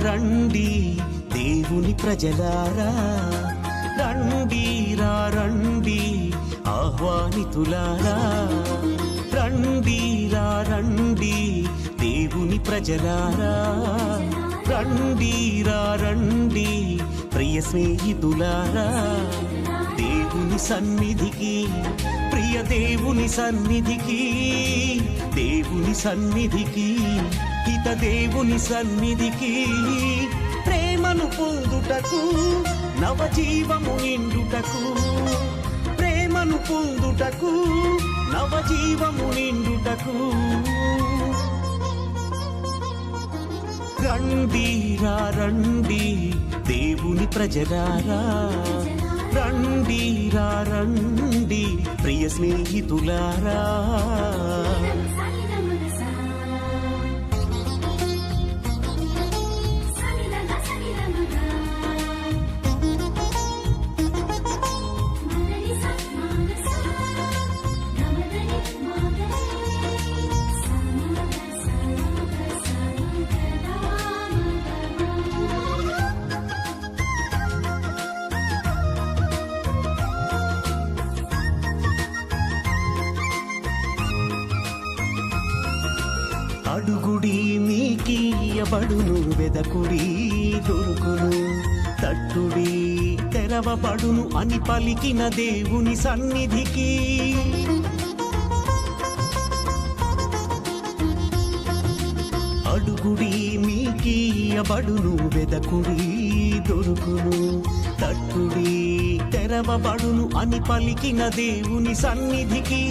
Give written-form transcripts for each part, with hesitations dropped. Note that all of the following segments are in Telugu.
రండి దేవుని ప్రజలారా, రండి రండి ఆహ్వానితులారా, రండి రండి దేవుని ప్రజలారా, రండి రండి ప్రియ స్నేహితులారా, దేవుని సన్నిధికి, ప్రియ దేవుని సన్నిధికి, దేవుని సన్నిధికి, హిత దేవుని సన్నిధికి, ప్రేమను పొందుటకు, నవజీవము నిండుటకు, ప్రేమను పొందుటకు, నవజీవము నిండుటకు, రండి రండి దేవుని ప్రజలారా, రండి రండి ప్రియ స్నేహితులారా. అడుగుడి మీకియబడును, వెదకుడి దొరుకును, తట్టుడి తెరవబడును అని పలికిన దేవుని సన్నిధికి, అడుగుడి మీకియబడును, వెదకుడి దొరుకును, తట్టుడి తెరవబడును అని పలికిన దేవుని సన్నిధికి,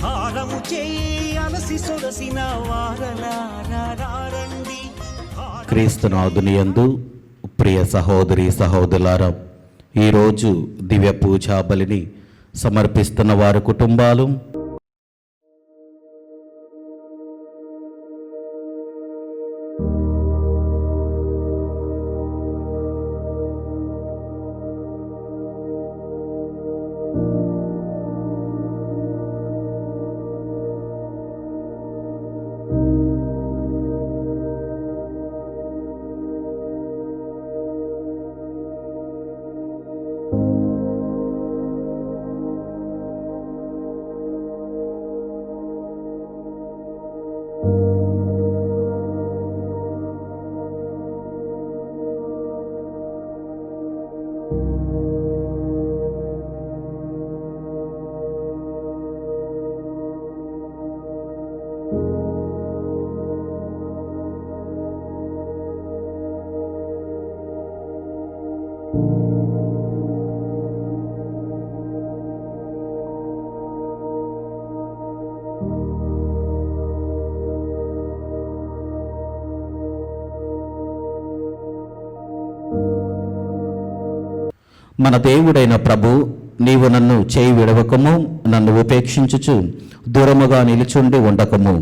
హారము చేయాలసి సొగసిన వారలారండి. క్రీస్తునాథుని యందు ప్రియ సహోదరి సహోదరులారా, ఈరోజు దివ్య పూజా బలిని సమర్పిస్తున్న వారి కుటుంబాలు, మన దేవుడైన ప్రభు, నీవు నన్ను చేయి విడవకము, నన్ను ఉపేక్షించుచు దూరముగా నిలుచుండి ఉండకము.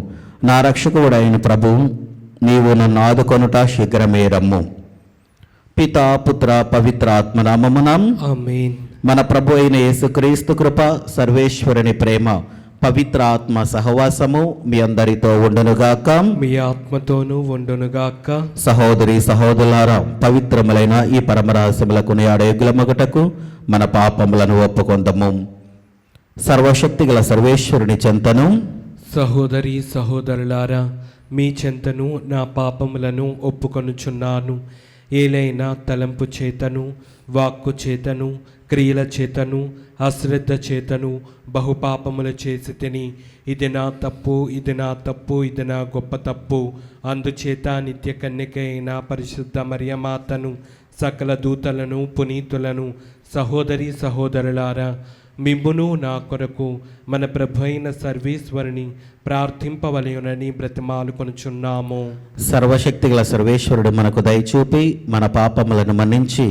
నా రక్షకుడైన ప్రభు, నీవు నన్ను ఆదుకొనుట శీఘ్రమే రమ్ము. పితా పుత్ర పవిత్ర ఆత్మనామమున ఆమేన్. మన ప్రభు అయిన యేసుక్రీస్తు కృప, సర్వేశ్వరుని ప్రేమ, పవిత్ర ఆత్మ సహవాసము మీ అందరితో ఉండునుగాక, మీ ఆత్మతోనూ ఉండునుగాక. సహోదరి సహోదరులారా, పవిత్రములైన ఈ పరమరహస్యములకు అడేగులమగుటకు మన పాపములను ఒప్పుకొందము. సర్వశక్తి గల సర్వేశ్వరుని చెంతను, సహోదరి సహోదరులారా, మీ చెంతను నా పాపములను ఒప్పుకొనుచున్నాను. ఏలైనా తలంపు చేతను, వాక్కు చేతను, క్రియల చేతను, అశ్రద్ధ చేతను బహుపాపములు చేసి తిని, ఇది నా తప్పు, ఇది నా తప్పు, ఇది నా గొప్ప తప్పు. అందుచేత నిత్య కన్యక అయిన పరిశుద్ధ మరియమాతను, సకల దూతలను, పునీతులను, సహోదరి సహోదరులారా, మిమ్మును నా కొరకు మన ప్రభు అయిన సర్వేశ్వరుని ప్రార్థింపవలయునని బ్రతిమాలుకొనుచున్నాము. సర్వశక్తి గల సర్వేశ్వరుడు మనకు దయచూపి మన పాపములను మన్నించి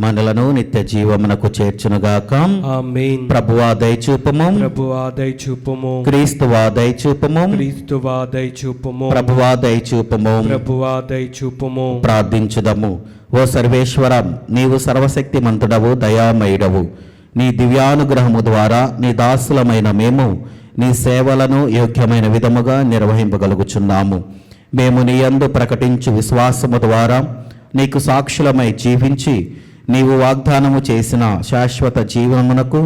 మనలను నిత్య జీవమునకు చేర్చునుగాక. ఆమేన్. ప్రభువా దయచూపము, ప్రభువా దయచూపుము, క్రీస్తువా దయచూపము, క్రీస్తువా దయచూపుము, ప్రభువా దయచూపము, ప్రభువా దయచూపుము. ప్రార్థించుదము. ఓ సర్వేశ్వరం, నీవు సర్వశక్తిమంతుడవు, దయామయుడవు. నీ దివ్యానుగ్రహము ద్వారా నీ దాసులమైన మేము నీ సేవలను యోగ్యమైన విధముగా నిర్వహింపగలుగుచున్నాము. మేము నీ యందు ప్రకటించు విశ్వాసము ద్వారా నీకు సాక్షులమై జీవించి నీవు వాగ్దానము చేసిన శాశ్వత జీవనమునకు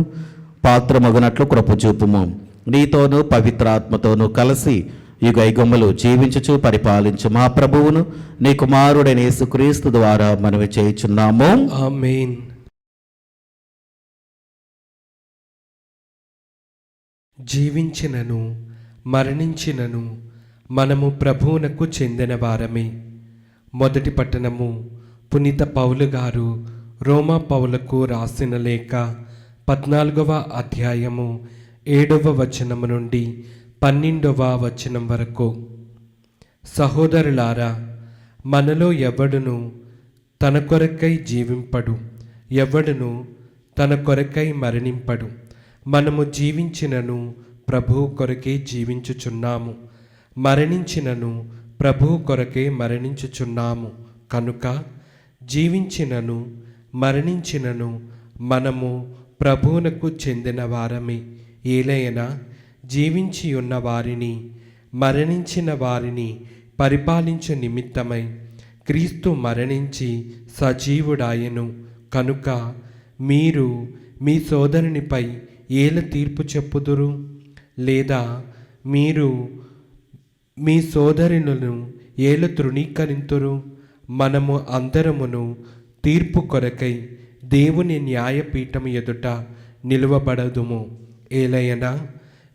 పాత్రమగునట్లు కృప చూపుము. నీతోనూ పవిత్రాత్మతోనూ కలిసి యుగయుగములు జీవించుచు పరిపాలించు మా ప్రభువును నీ కుమారుడైన యేసుక్రీస్తు ద్వారా మనవి చేయుచున్నాము. ఆమేన్. జీవించినను మరణించినను మనము ప్రభువునకు చెందిన వారమే. మొదటి పట్టణము పునీత పౌలు గారు రోమా పౌలకు రాసిన లేఖ 14వ అధ్యాయము 7వ వచనము నుండి 12వ వచనం వరకు. సహోదరులారా, మనలో ఎవడును తన కొరకై జీవింపడు, ఎవడును తన కొరకై మరణింపడు. మనము జీవించినను ప్రభువు కొరకే జీవించుచున్నాము, మరణించినను ప్రభువు కొరకే మరణించుచున్నాము. కనుక జీవించినను మరణించినను మనము ప్రభువునకు చెందిన వారమే. ఏలైనా జీవించి ఉన్న వారిని మరణించిన వారిని పరిపాలించు నిమిత్తమై క్రీస్తు మరణించి సజీవుడాయెను. కనుక మీరు మీ సోదరునిపై ఏల తీర్పు చెప్పుదురు? లేదా మీరు మీ సోదరులను ఏల తృణీకరింతురు? మనము అందరమును తీర్పు కొరకై దేవుని న్యాయపీఠం ఎదుట నిలువబడదుము. ఏలయనా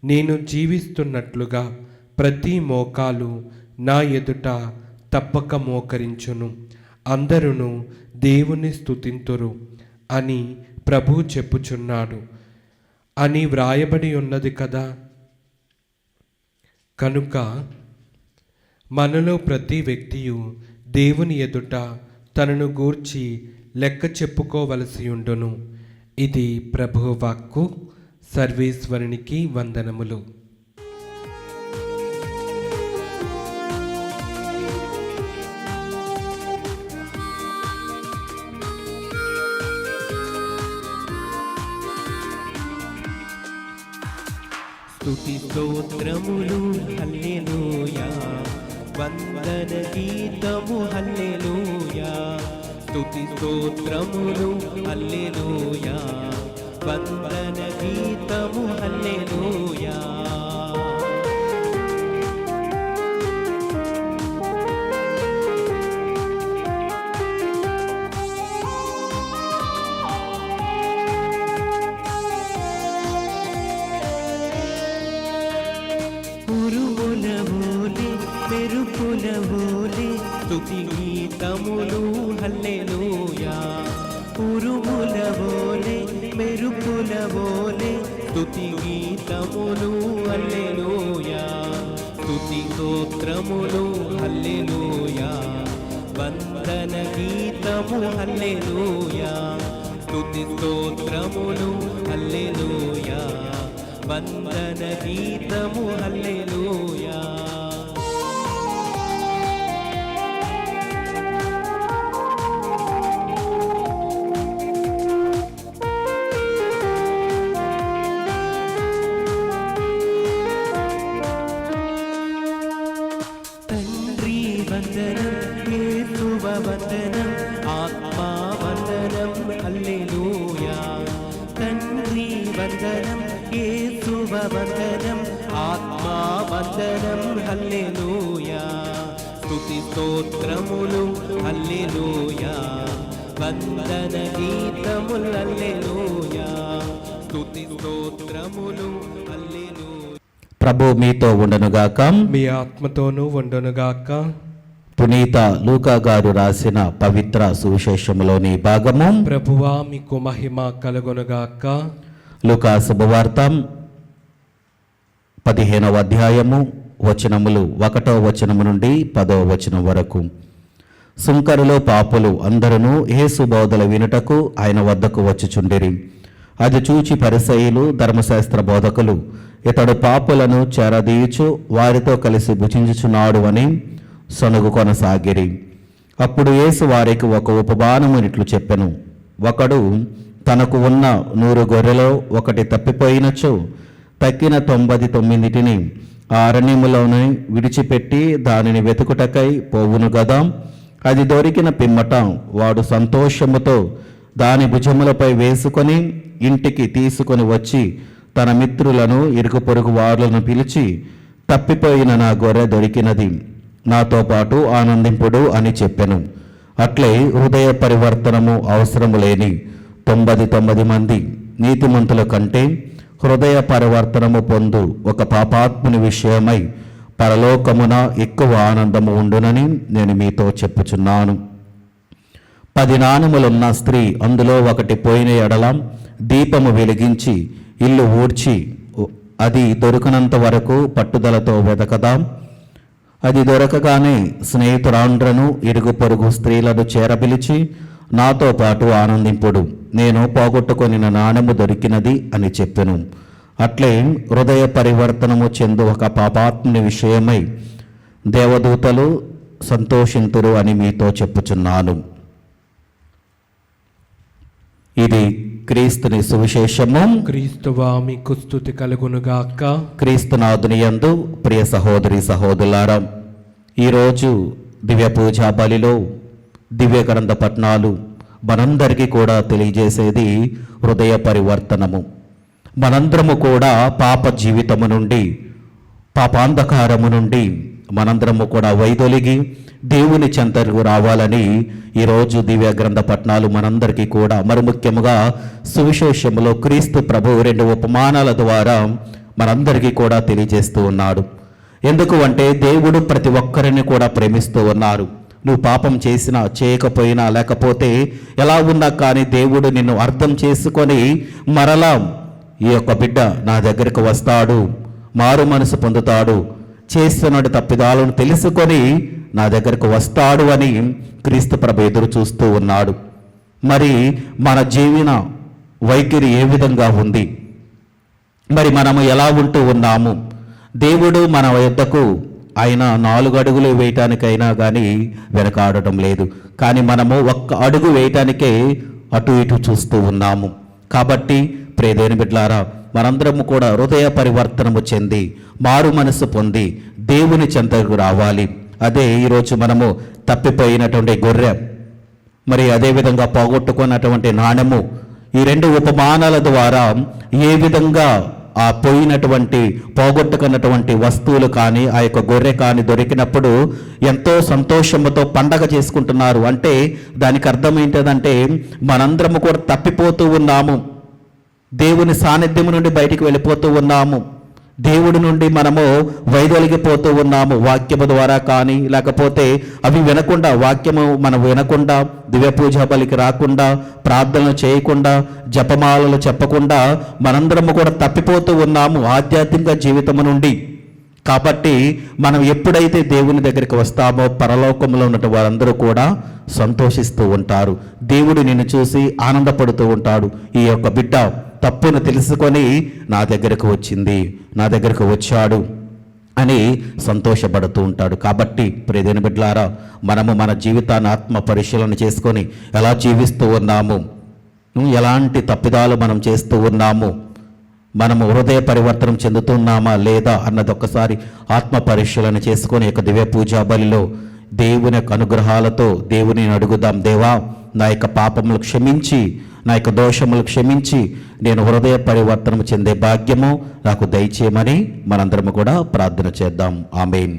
నేను జీవిస్తున్నట్లుగా ప్రతి మోకాలు నా ఎదుట తప్పక మోకరించును, అందరును దేవుని స్తుతింతురు అని ప్రభువు చెప్పుచున్నాడు అని వ్రాయబడి ఉన్నది కదా. కనుక మనలో ప్రతి వ్యక్తియు దేవుని ఎదుట తనను గూర్చి లెక్క చెప్పుకోవలసి ఉండును. ఇది ప్రభువు వాక్కు. సర్వేశ్వరునికి వందనములు. స్తుతి స్తోత్రములు హల్లెలూయా, వందన గీతము హల్లెలూయా. స్తుతి స్తోత్రములు హల్లెలూయా, వందన గీతము హల్లెలూయా. ఉరుముల వోలే మెరుపుల వోలే స్తుతి గీతములు హల్లెలూయా. ఉరుముల వోలే మెరుపుల వోలే స్తుతి గీతములు హల్లెలూయా. స్తుతి స్తోత్రములు హల్లెలూయా, వందన గీతము హల్లెలూయా. స్తుతి స్తోత్రములు హల్లెలూయా, వందన గీతము హల్లెలూయా. తండ్రి వందనం, యేసువ వందనం, ఆత్మా వందనం హల్లెలూయా. తండ్రి వందనం, యేసువ వందనం, ఆత్మా వందనం హల్లెలూయా. స్తుతి స్తోత్రములు హల్లెలూయా, వందన గీతములు హల్లెలూయా. స్తుతి స్తోత్రములు హల్లెలూయా. ప్రభు మీతో ఉండనుగాక. మీ ఆత్మతోనూ ఉండునుగాక. పునీత లూకా గారు రాసిన పవిత్ర సువిశేషములోని భాగము. ప్రభువా మీకు మహిమ కలుగునుగాక. లూకా శుభవార్త 15వ అధ్యాయము వచనములు 1వ వచనము నుండి 10వ వచనం వరకు. సుంకరులో పాపులు అందరూ యేసు బోధల వినుటకు ఆయన వద్దకు వచ్చుచుండిరి. అది చూచి పరిసయ్యులు ధర్మశాస్త్ర బోధకులు ఇతడు పాపులను చేరదీయుచు వారితో కలిసి భుజించుచున్నాడు అని సనుగు కొనసాగిరి. అప్పుడు యేసు వారికి ఒక ఉపమానము ఇట్లు చెప్పెను. ఒకడు తనకు ఉన్న 100 గొర్రెలో ఒకటి తప్పిపోయినచో తక్కిన 99 ఆ అరణ్యములోనే విడిచిపెట్టి దానిని వెతుకుటకై పోవును గదా. అది దొరికిన పిమ్మట వాడు సంతోషముతో దాని భుజములపై వేసుకొని ఇంటికి తీసుకొని వచ్చి తన మిత్రులను ఇరుగు పొరుగు వారులను పిలిచి, తప్పిపోయిన నా గొర్రె దొరికినది, నాతో పాటు ఆనందింపుడు అని చెప్పెను. అట్లే హృదయ పరివర్తనము అవసరము లేని 99 మంది నీతిమంతుల కంటే హృదయ పరివర్తనము పొందు ఒక పాపాత్ముని విషయమై పరలోకమున ఎక్కువ ఆనందము ఉండునని నేను మీతో చెప్పుచున్నాను. 10 నాణెములున్న స్త్రీ అందులో ఒకటి పోయిన ఎడల దీపము వెలిగించి ఇల్లు ఊడ్చి అది దొరికినంత వరకు పట్టుదలతో వెతకదాం. అది దొరకగానే స్నేహితురాండ్రను ఇరుగు పొరుగు స్త్రీలను చేరపిలిచి, నాతో పాటు ఆనందింపుడు, నేను పోగొట్టుకొని నాణెము దొరికినది అని చెప్పెను. అట్లే హృదయ పరివర్తనము చెందు ఒక పాపాత్ముని విషయమై దేవదూతలు సంతోషింతురు అని మీతో చెప్పుచున్నాను. ఇది క్రీస్తుని సువిశేషము. క్రీస్తువా మీకు స్తుతి కలుగునుగాక. క్రీస్తునాథుని యందు ప్రియ సహోదరి సహోదరులారా, ఈరోజు దివ్య పూజా బలిలో దివ్య గ్రంథ పఠనాలు మనందరికీ కూడా తెలియజేసేది హృదయ పరివర్తనము. మనందరము కూడా పాప జీవితము నుండి, పాపాంధకారము నుండి మనందరము కూడా వైదొలిగి దేవుని చెంతకు రావాలని ఈరోజు దివ్య గ్రంథ పఠనాలు మనందరికీ కూడా, మరి ముఖ్యముగా సువిశేషములో క్రీస్తు ప్రభు 2 ఉపమానాల ద్వారా మనందరికీ కూడా తెలియజేస్తూ ఉన్నాడు. ఎందుకు అంటే దేవుడు ప్రతి ఒక్కరిని కూడా ప్రేమిస్తూ ఉన్నారు. నువ్వు పాపం చేసినా చేయకపోయినా లేకపోతే ఎలా ఉన్నా కానీ దేవుడు నిన్ను అర్థం చేసుకొని మరలా ఈ యొక్క బిడ్డ నా దగ్గరకు వస్తాడు, మారు మనసు పొందుతాడు, చేస్తున్న తప్పిదాలను తెలుసుకొని నా దగ్గరకు వస్తాడు అని క్రీస్తు ప్రభు ఎదురు చూస్తూ ఉన్నాడు. మరి మన జీవన వైఖరి ఏ విధంగా ఉంది? మరి మనము ఎలా ఉంటూ ఉన్నాము? దేవుడు మన యొద్దకు ఆయన 4 అడుగులు వేయటానికైనా కానీ వెనకాడటం లేదు, కానీ మనము 1 అడుగు వేయటానికే అటు ఇటు చూస్తూ ఉన్నాము. కాబట్టి ప్రియదేని బిడ్డలారా, మనందరము కూడా హృదయ పరివర్తనము చెంది మారు మనసు పొంది దేవుని చెంతకు రావాలి. అదే ఈరోజు మనము తప్పిపోయినటువంటి గొర్రె, మరి అదేవిధంగా పోగొట్టుకున్నటువంటి నాణెము, ఈ 2 ఉపమానాల ద్వారా ఏ విధంగా ఆ పోయినటువంటి పోగొట్టుకున్నటువంటి వస్తువులు కానీ ఆ యొక్క గొర్రె కానీ దొరికినప్పుడు ఎంతో సంతోషంతో పండగ చేసుకుంటున్నారు. అంటే దానికి అర్థం ఏంటంటే మనందరము కూడా తప్పిపోతూ ఉన్నాము, దేవుని సాన్నిధ్యం నుండి బయటికి వెళ్ళిపోతూ ఉన్నాము, దేవుడి నుండి మనము వైదొలిగిపోతూ ఉన్నాము. వాక్యము ద్వారా కానీ లేకపోతే అవి వినకుండా, వాక్యము మనం వినకుండా, దివ్య పూజా బలికి రాకుండా, ప్రార్థనలు చేయకుండా, జపమాలలు చెప్పకుండా మనందరము కూడా తప్పిపోతూ ఉన్నాము ఆధ్యాత్మిక జీవితము నుండి. కాబట్టి మనం ఎప్పుడైతే దేవుని దగ్గరికి వస్తామో పరలోకంలో ఉన్న వారందరూ కూడా సంతోషిస్తూ ఉంటారు. దేవుడు నిన్ను చూసి ఆనందపడుతూ ఉంటాడు. ఈ యొక్క బిడ్డ తప్పును తెలుసుకొని నా దగ్గరకు వచ్చింది, నా దగ్గరకు వచ్చాడు అని సంతోషపడుతూ ఉంటాడు. కాబట్టి ప్రియదేని బిడ్డలారా, మనము మన జీవితాన్ని ఆత్మ పరిశీలన చేసుకొని ఎలా జీవిస్తూ ఉన్నాము, ఎలాంటి తప్పిదాలు మనం చేస్తూ ఉన్నాము, మనము హృదయ పరివర్తనం చెందుతున్నామా లేదా అన్నది ఒక్కసారి ఆత్మ పరిశీలన చేసుకొని యొక్క దివ్య పూజా బలిలో దేవుని యొక్క అనుగ్రహాలతో దేవుని అడుగుదాం. దేవా, నా యొక్క పాపములు క్షమించి, నా యొక్క దోషములు క్షమించి నేను హృదయ పరివర్తనం చెందే భాగ్యము నాకు దయచేయమని మనందరము కూడా ప్రార్థన చేద్దాం. ఆమేన్.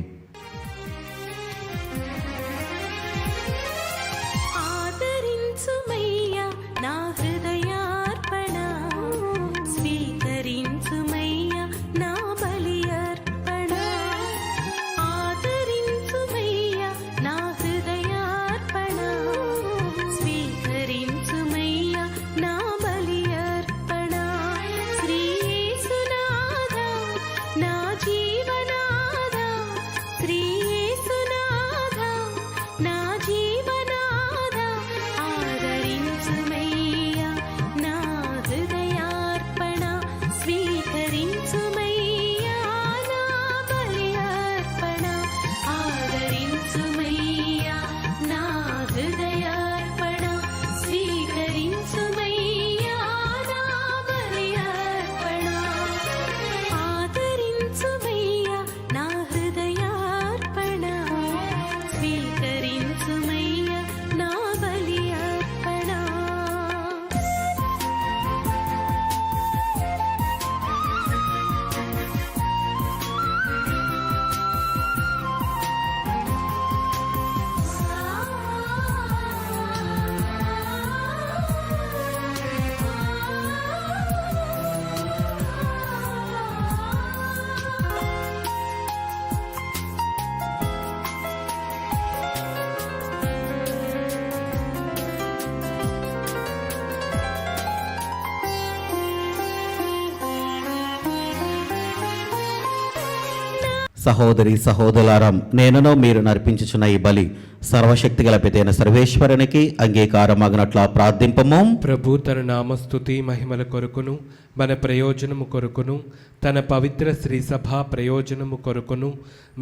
సహోదరి సహోదరులారా, నేనును మీరు నర్పించుచున్న ఈ బలి సర్వశక్తిగల పితైన సర్వేశ్వరునికి అంగీకారమగినట్లా ప్రార్థింపము. ప్రభు తన నామస్తుతి మహిమల కొరకును మన ప్రయోజనము కొరకును తన పవిత్ర శ్రీ సభ ప్రయోజనము కొరకును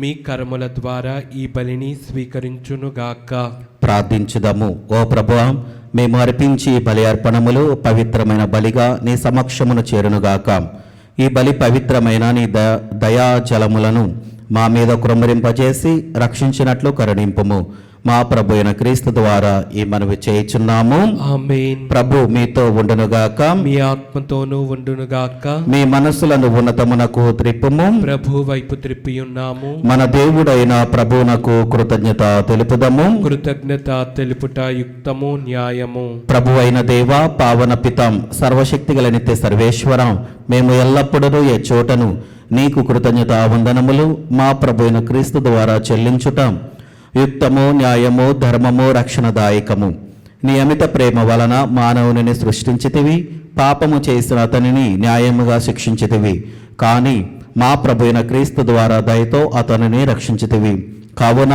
మీ కర్మల ద్వారా ఈ బలిని స్వీకరించునుగాక. ప్రార్థించుదాము. ఓ ప్రభువా, మేము అర్పించి ఈ బలి అర్పణములు పవిత్రమైన బలిగా నీ సమక్షమును చేరునుగాక. ఈ బలి పవిత్రమైన నీ దయా జలములను మా మీద కుమ్మరింపజేసి రక్షించినట్లు కరుణింపుము. మా ప్రభు అయిన క్రీస్తు ద్వారా ఈ మనవి చేయుచున్నాము. ఆమేన్. ప్రభు మీతో ఉండునుగాక. మీ ఆత్మతోనూ ఉండునుగాక. మీ మనస్సులను ఉన్నతమునకు త్రిప్పుము. ప్రభు వైపు త్రిప్పియున్నాము. మన దేవుడైన ప్రభువునకు కృతజ్ఞత తెలుపుదము. కృతజ్ఞత తెలుపుట యుక్తము న్యాయము. ప్రభు అయిన దేవ, పావన పితం, సర్వశక్తిగల నిత్య సర్వేశ్వరం, మేము ఎల్లప్పుడూ ఏ చోటను నీకు కృతజ్ఞత వందనములు మా ప్రభు అయిన క్రీస్తు ద్వారా చెల్లించుటాం యుక్తము, న్యాయము, ధర్మము, రక్షణదాయకము. నియమిత ప్రేమ వలన మానవుని సృష్టించితివి, పాపము చేసిన అతనిని న్యాయముగా శిక్షించితివి. కానీ మా ప్రభు అయిన క్రీస్తు ద్వారా దయతో అతనిని రక్షించితివి. కావున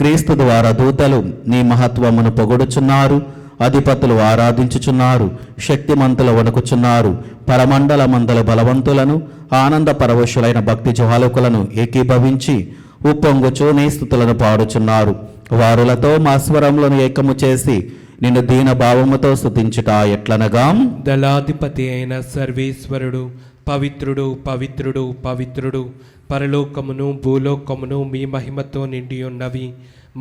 క్రీస్తు ద్వారా దూతలు నీ మహత్వమును పొగడుచున్నారు, అధిపతులు ఆరాధించుచున్నారు, శక్తిమంతులు వణుకుచున్నారు, పరమండల మందల బలవంతులను, ఆనంద పరవశులైన భక్తి జ్వాలకులను ఏకీభవించి ఉప్పొంగుచు నీ స్తుతులను పాడుచున్నారు. వారులతో మా స్వరములను ఏకము చేసి నిన్ను దీన భావముతో స్తుతించుట ఎట్లనగా, దళాధిపతి అయిన సర్వేశ్వరుడు పవిత్రుడు, పవిత్రుడు, పవిత్రుడు, పరలోకమును భూలోకమును మీ మహిమతో నిండి ఉన్నవి.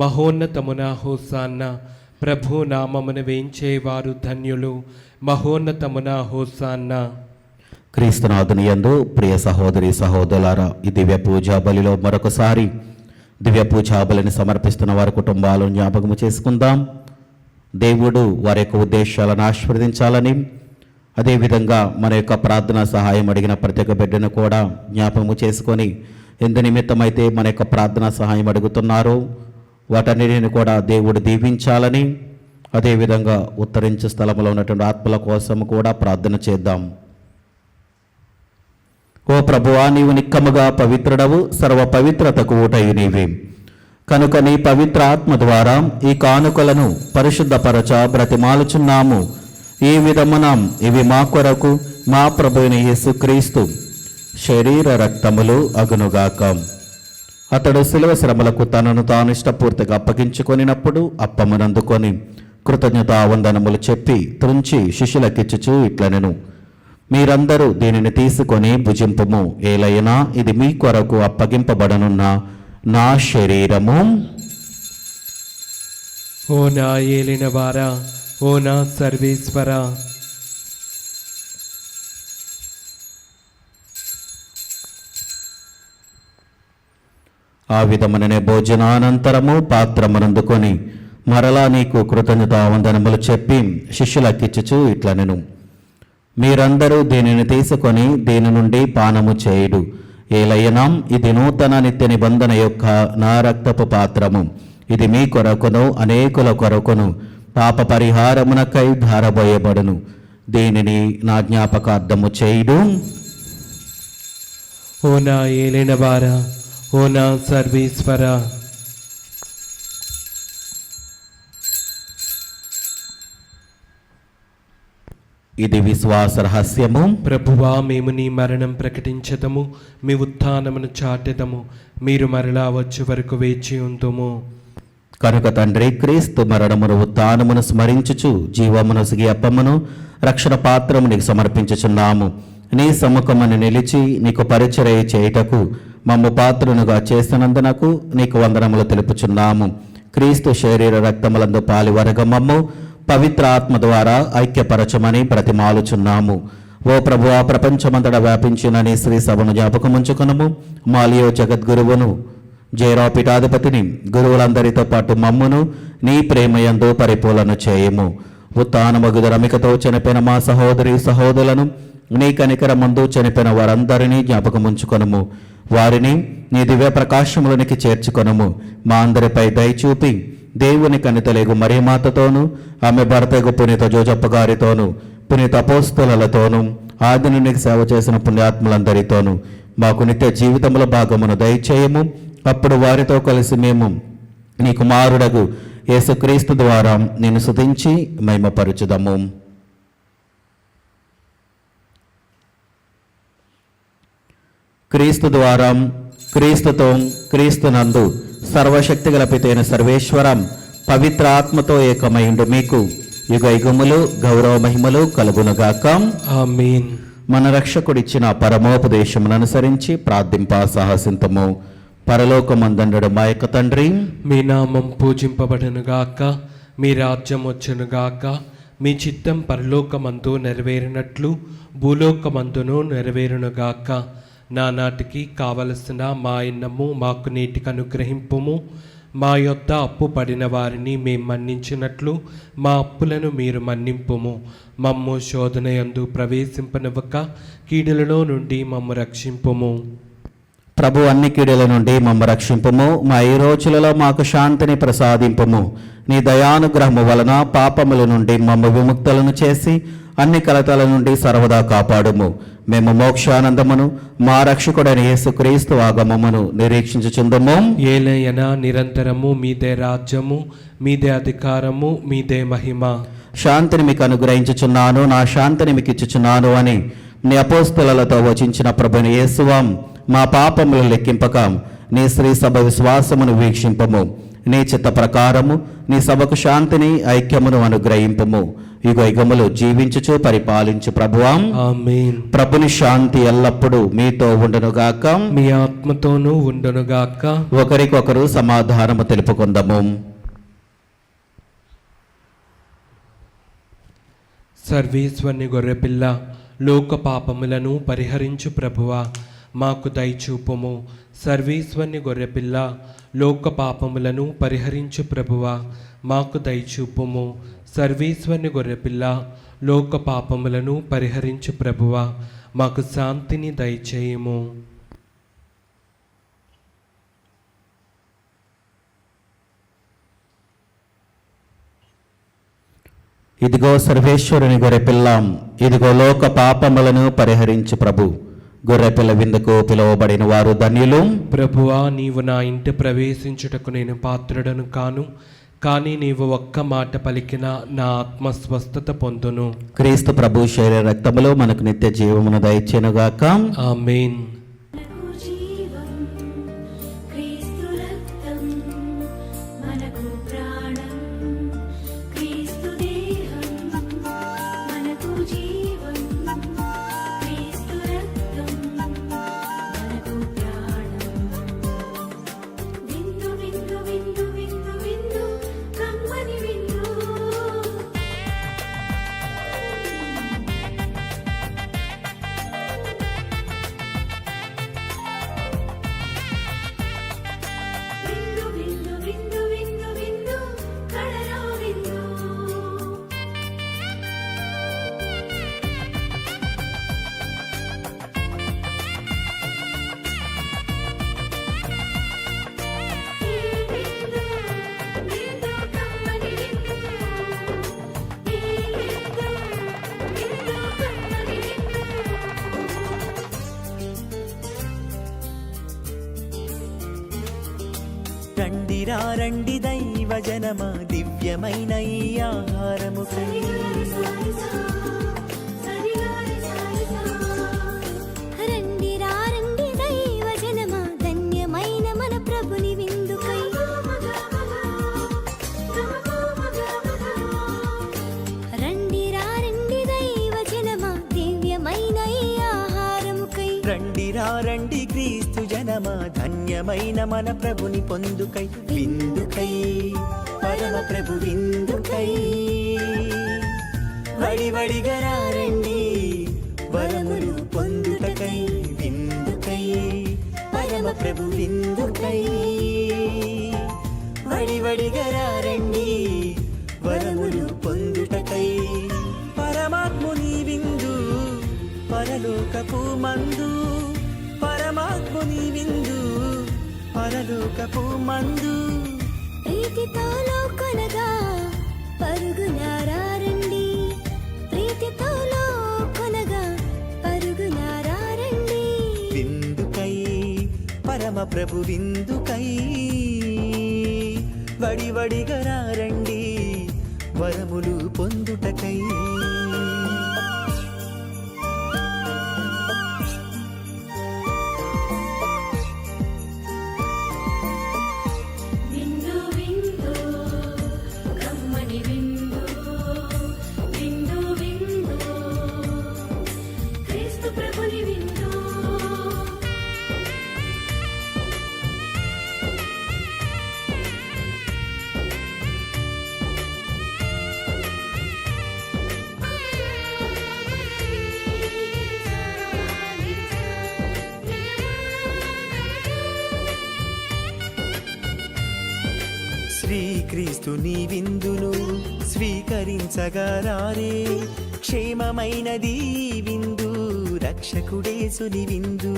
మహోన్నతమున హోసాన్న. ప్రభు నామమున వేంచేవారు ధన్యులు. మహోన్నతమున హోసాన్న. క్రీస్తునాథుని యందు ప్రియ సహోదరి సహోదరులారా, ఈ దివ్య పూజా బలిలో మరొకసారి దివ్య పూజా బలిని సమర్పిస్తున్న వారి కుటుంబాలను జ్ఞాపకము చేసుకుందాం. దేవుడు వారి యొక్క ఉద్దేశాలను ఆశీర్వదించాలని, అదేవిధంగా మన యొక్క ప్రార్థనా సహాయం అడిగిన ప్రతి ఒక్క బిడ్డను కూడా జ్ఞాపకము చేసుకొని ఎందు నిమిత్తమైతే మన యొక్క ప్రార్థనా సహాయం అడుగుతున్నారో వాటన్నిటిని కూడా దేవుడు దీవించాలని, అదేవిధంగా ఉత్తరించు స్థలంలో ఉన్నటువంటి ఆత్మల కోసం కూడా ప్రార్థన చేద్దాం. ఓ ప్రభువా, నీవు నిక్కముగా పవిత్రుడవు, సర్వ పవిత్రతకు ఊటయు నీవే. కనుక నీ పవిత్ర ఆత్మ ద్వారా ఈ కానుకలను పరిశుద్ధపరచ బ్రతిమాలుచున్నాము. ఈ విధమున ఇవి మా కొరకు మా ప్రభువైన యేసుక్రీస్తు శరీర రక్తములు అగునుగాక. అతడు శిలువ శ్రమలకు తనను తాను ఇష్టపూర్తిగా అప్పగించుకొనినప్పుడు అప్పమునందుకొని కృతజ్ఞతావందనములు చెప్పి త్రుంచి శిష్యులకిచ్చుచు ఇట్లనెను, మీరందరూ దీనిని తీసుకొని భుజింపుము. ఏలైనా ఇది మీ కొరకు అప్పగింపబడనున్న నా శరీరము. ఓ నా ఏలిన వారా, ఓ నా సర్వేశ్వర, ఆ విధముననే భోజనానంతరము పాత్రమునందుకొని మరలా నీకు కృతజ్ఞతావందనములు చెప్పి శిష్యులకిచ్చుచు ఇట్లనెను, మీరందరూ దీనిని తీసుకొని దీని నుండి పానము చేయుడు. ఏలైనా ఇది నూతన నిత్య నిబంధన యొక్క నా రక్తపు పాత్రము. ఇది మీ కొరకును అనేకుల కొరకును పాప పరిహారమునకై ధారబోయబడును. దీనిని నా జ్ఞాపకార్థము చేయుడు. ఓ నా ఏలిన వారా, ఓ నా సర్వేశ్వర, ఇది విశ్వాస రహస్యము. ప్రభువా, మేము నీ మరణం ప్రకటించదము, మీ ఉత్థానమును చాటెదము. మీరు మరలా వచ్చే వరకు వేచి ఉందుము. కనుక తండ్రి, క్రీస్తు మరణమును ఉత్థానమును స్మరించుచు జీవమును సిగి అప్పమును రక్షణ పాత్రము నీకు సమర్పించుచున్నాము. నీ సముఖమును నిలిచి నీకు పరిచర్య చేయుటకు మమ్ము పాత్రునుగా చేసినందునకు నీకు వందనములు తెలుపుచున్నాము. క్రీస్తు శరీర రక్తములందు పాలి వరగమమ్ము పవిత్ర ఆత్మ ద్వారా ఐక్యపరచమని ప్రతిమాలుచున్నాము. ఓ ప్రభువా, ప్రపంచమంతటా వ్యాపించిన నీ శ్రీ సభను జ్ఞాపకముంచుకునము. మాలియో జగద్గురువును, జయరావు పీఠాధిపతిని, గురువులందరితో పాటు మమ్మును నీ ప్రేమయందు పరిపూర్ణ చేయము. ఉత్థానమగు రమికతో చనిపోయిన మా సహోదరి సహోదరులను, నీ కనికరమందు చనిపోయిన వారందరినీ జ్ఞాపకముంచుకొనుము. వారిని నీ దివ్య ప్రకాశములోనికి చేర్చుకొనుము. మా అందరిపై దయచూపి దేవుని కనితలేగు మరియమాతతోనూ, ఆమె భర్తగు పునీత జోజప్ప గారితోనూ, పునీత అపోస్తలులతోనూ, ఆది నుండి సేవ చేసిన పుణ్యాత్ములందరితోనూ, మాకు నిత్య జీవితంలో భాగమును దయచేయము. అప్పుడు వారితో కలిసి మేము నీ కుమారుడగు యేసుక్రీస్తు ద్వారా నిన్ను స్తుతించి మహిమపరచుదము. క్రీస్తు ద్వారా, క్రీస్తుతో, క్రీస్తునందు సర్వశక్తి గల పితైన సర్వేశ్వరం పవిత్ర ఆత్మతో ఏకమైండు మీకు యుగ యుగములు గౌరవ మహిమలు కలుగునుగాక. ఆమేన్. మన రక్షకుడిచ్చిన పరమోపదేశమును అనుసరించి ప్రార్థింప సాహసింతము. పరలోకమందుండు మా యొక్క తండ్రి, మీ నామం పూజింపబడునుగాక, మీ రాజ్యం వచ్చునుగాక, మీ చిత్తం పరలోకమందు నెరవేరినట్లు భూలోకమందును నెరవేరునుగాక. నానాటికి కావలసిన మా అన్నము మాకు నేటికి అనుగ్రహింపుము. మా యొద్ద అప్పు పడిన వారిని మేము మన్నించినట్లు మా అప్పులను మీరు మన్నింపుము. మమ్ము శోధన యందు ప్రవేశింపనివ్వక కీడులలో నుండి మమ్ము రక్షింపుము. ప్రభు అన్ని కీడుల నుండి మమ్మ రక్షింపుము. మా ఈ రోజులలో మాకు శాంతిని ప్రసాదింపుము. నీ దయానుగ్రహము వలన పాపముల నుండి మమ్మ విముక్తులను చేసి అన్ని కలతల నుండి సర్వదా కాపాడుము. మేము మోక్షానందమును మా రక్షకుడైన యేసుక్రీస్తు ఆగమమును నిరీక్షించుచుందము. ఏలయన నిరంతరము మీదే రాజ్యము, మీదే అధికారము, మీదే మహిమ. శాంతిని మీకు అనుగ్రహించుచున్నాను, నా శాంతిని మీకు ఇచ్చుచున్నాను అని నీ అపోస్తలతో వచించిన ప్రభుని యేసువాం, మా పాపములు లెక్కింపక నీ శ్రీ సభ విశ్వాసమును వీక్షింపము. నీ చిత్త ప్రకారము నీ సభకు శాంతిని ఐక్యమును అనుగ్రహింపము. యుగ యుగములు జీవించుచు పరిపాలించు ప్రభువాం. ఆమేన్. ప్రభుని శాంతి ఎల్లప్పుడూ మీతో ఉండునుగాక, మీ ఆత్మతోనూ ఉండునుగాక. ఒకరికొకరు సమాధానము తెలుపుకుందాము. సర్వేశ్వరుని గొర్రెపిల్ల, లోక పాపములను పరిహరించు ప్రభువా, మాకు దయచూపుము. సర్వేశ్వరుని గొర్రెపిల్ల, లోక పాపములను పరిహరించు ప్రభువా, మాకు దయచూపుము. సర్వేశ్వరుని గొర్రెపిల్ల, లోక పాపములను పరిహరించు ప్రభువా, మాకు శాంతిని దయచేయము. ఇదిగో సర్వేశ్వరుని గొర్రెపిల్లాం, ఇదిగో లోక పాపములను పరిహరించు ప్రభు. గొర్రెపిల్ల విందుకు పిలువబడిన వారు ధన్యులు. ప్రభువా, నీవు నా ఇంటి ప్రవేశించుటకు నేను పాత్రుడను కాను, కానీ నీవు ఒక్క మాట పలికిన నా ఆత్మ స్వస్థత పొందును. క్రీస్తు ప్రభు శరీర రక్తములో మనకు నిత్య జీవమును దయచేనుగాక. ఆమేన్. మనకు జీవం క్రీస్తు రక్తం, మనకు ప్రాణం క్రీస్తు దేహం. మనకు జీవం క్రీస్తు రక్తం, మనకు ప్రాణం. విందు విందు విందు విందు విందు కమ్మని విందు. విందు విందు విందు విందు విందు కడలో విందు. ఈ విందు విందు కమ్మని విందు. ఈ విందు విందు కమ్మని విందు. రండిరా రండి దైవ జనమా, దివ్యమైన ఈ ఆహారముకై. రండి రండి దైవ జనమా, ధన్యమైన మన ప్రభుని విందుకై. రండి రండి దైవ జనమా, దివ్యమైన ఈ ఆహారముకై. రండిరా రండి క్రీస్తు జనమా, ధన్యమైన మన ప్రభుని పొందుకై. విందుకై పరమ ప్రభు విందుకై. వడివడిగా రండి వరములు పొందుటకై. విందుకై పరమ ప్రభు విందుకై. వడివడిగా రండి వరములు పొందుటకై. పరమాత్ముని విందు పరలోకపు మందు. పరమాత్ముని విందు పరలోకపు మందు. ప్రీతితో లోకొనగా పరుగునారా రండి. ప్రీతితో లోకొనగా పరుగునారా రండి. విందుకై పరమ ప్రభు విందుకై వడివడిగా రండి వరములు పొందుటకై. విందు విందు కమ్మని విందు విందు విందు క్రీస్తు ప్రభుని విందు. శ్రీక్రీస్తుని విందును స్వీకరించగరారే, క్షేమమైనది విందు రక్షకుడేసుని విందు.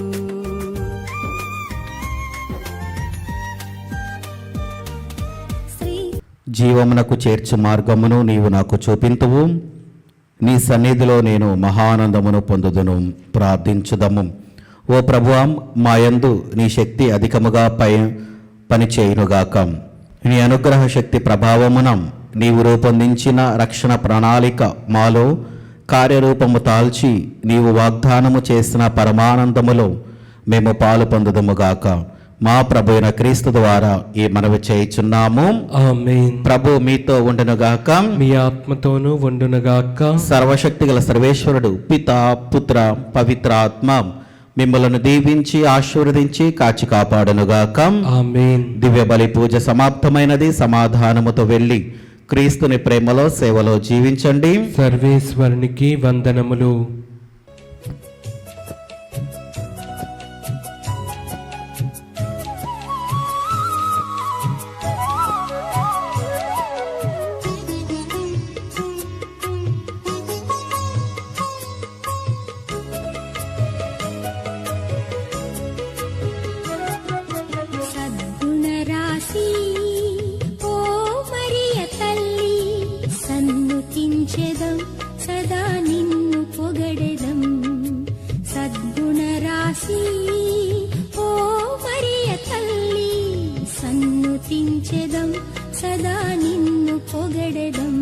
జీవమునకు చేర్చు మార్గమును నీవు నాకు చూపింతువు, నీ సన్నిధిలో నేను మహానందమును పొందుదును. ప్రార్థించుదము. ఓ ప్రభువా, మా యందు నీ శక్తి అధికముగా పనిచేయునుగాక. నీ అనుగ్రహ శక్తి ప్రభావమున నీవు రూపొందించిన రక్షణ ప్రణాళిక మాలో కార్యరూపము దాల్చి నీవు వాగ్దానము చేసిన పరమానందములో మేము పాలు పొందుదుముగాక. మా ప్రభు అయిన క్రీస్తు ద్వారా ఈ మనవి చేయుచున్నాము. ఆమేన్. ప్రభు మీతో ఉండునుగాక. మీ ఆత్మతోనూ ఉండునుగాక. సర్వశక్తిగల సర్వేశ్వరుడు పితా పుత్ర పవిత్ర ఆత్మ మిమ్మలను దీవించి ఆశీర్వదించి కాచి కాపాడునుగాక. ఆమేన్. దివ్య బలి పూజ సమాప్తమైనది. సమాధానముతో వెళ్ళి క్రీస్తుని ప్రేమలో సేవలో జీవించండి. సర్వేశ్వరునికి వందనములు. సద్గుణరాశి ఓ మరియ తల్లి, సన్నుతించెదం సదా నిన్ను పొగడెదం. సద్గుణరాశి ఓ మరియ తల్లి, సన్నుతించెదం సదా నిన్ను పొగడెదం.